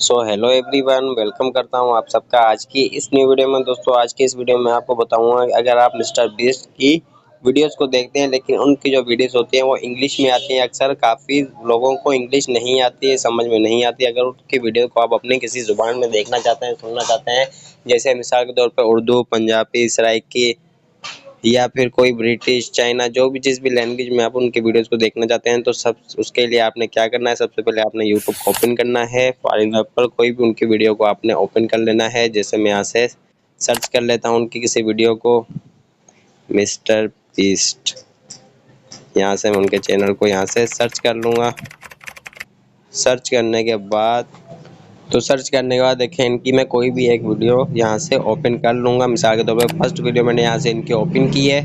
So hello everyone, welcome करता हूं आप सबका आज की इस न्यू वीडियो में। दोस्तों आज की इस वीडियो में आपको बताऊंगा अगर आप मिस्टर बीस्ट की वीडियोस को देखते हैं लेकिन उनकी जो वीडियोस होती हैं वो इंग्लिश में आती हैं। अक्सर काफ़ी लोगों को इंग्लिश नहीं आती है, समझ में नहीं आती। अगर उनकी वीडियो को आप अपनी किसी ज़ुबान में देखना चाहते हैं, सुनना चाहते हैं, जैसे मिसाल के तौर पर उर्दू, पंजाबी, सराइकी या फिर कोई ब्रिटिश, चाइना, जो भी जिस भी लैंग्वेज में आप उनके वीडियोस को देखना चाहते हैं तो सब उसके लिए आपने क्या करना है, सबसे पहले आपने यूट्यूब को ओपन करना है। फॉर एग्जांपल कोई भी उनकी वीडियो को आपने ओपन कर लेना है। जैसे मैं यहाँ से सर्च कर लेता हूँ उनकी किसी वीडियो को, मिस्टर बीस्ट। यहाँ से मैं उनके चैनल को यहाँ से सर्च कर लूँगा। सर्च करने के बाद देखें इनकी मैं कोई भी एक वीडियो यहाँ से ओपन कर लूँगा। मिसाल के तौर पर फर्स्ट वीडियो मैंने यहाँ से इनकी ओपन की है।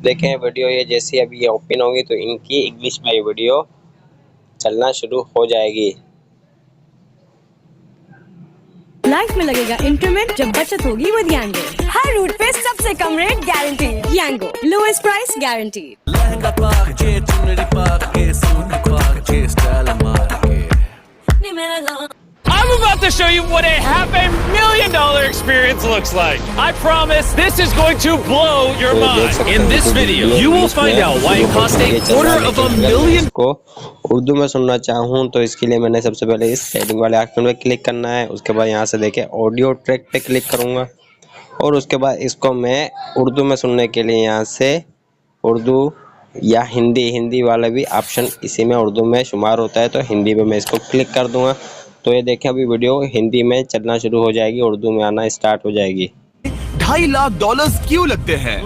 देखें वीडियो ये जैसे अभी ये ओपन होगी तो इनकी इंग्लिश में ये वीडियो चलना शुरू हो जाएगी। लाइफ में लगेगा इंक्रीमेंट जब बचत होगी विद यांगो। हर रूट पे सबसे कम rate guarantee. Yango lowest price guarantee. Lehenga पाक जे चुनरी पाक के सूट पाक जे स्टाइल मार के। I'm about to show you what a $500,000 experience looks like. I promise this is going to blow your mind. In this video, you will find out why it costs $250,000. को उर्दू में सुनना चाहूँ तो इसके लिए मैंने सबसे पहले इस सेटिंग वाले आइकन पे क्लिक करना है। उसके बाद यहाँ से देखें ऑडियो ट्रैक पे क्लिक करूँगा और उसके बाद इसको मैं उर्दू में सुनने के लिए यहाँ से उर्दू या हिंदी वाला भी ऑप्शन इसी में उर्दू में शुमार होता है, तो हिंदी में मैं इसको क्लिक कर दूंगा। तो ये देखें अभी वीडियो हिंदी में चलना शुरू हो जाएगी, उर्दू में आना स्टार्ट हो जाएगी। $2.5 लाख क्यों लगते हैं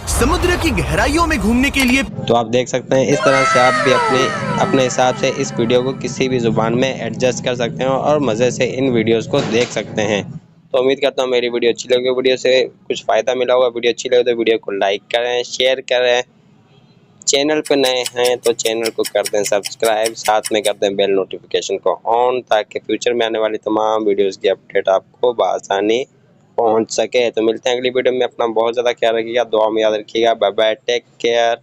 समुद्र की गहराइयों में घूमने के लिए? तो आप देख सकते हैं इस तरह से आप भी अपने हिसाब से इस वीडियो को किसी भी जुबान में एडजस्ट कर सकते हैं और मज़े से इन वीडियोस को देख सकते हैं। तो उम्मीद करता हूँ मेरी वीडियो अच्छी लगी, वीडियो से कुछ फ़ायदा मिला होगा। वीडियो अच्छी लगे तो वीडियो को लाइक करें, शेयर करें। चैनल पर नए हैं तो चैनल को कर दें सब्सक्राइब, साथ में कर दें बेल नोटिफिकेशन को ऑन, ताकि फ्यूचर में आने वाली तमाम वीडियोस की अपडेट आपको बआसानी पहुंच सके। तो मिलते हैं अगली वीडियो में। अपना बहुत ज़्यादा ख्याल रखिएगा, दुआ में याद रखिएगा। Bye bye, take care.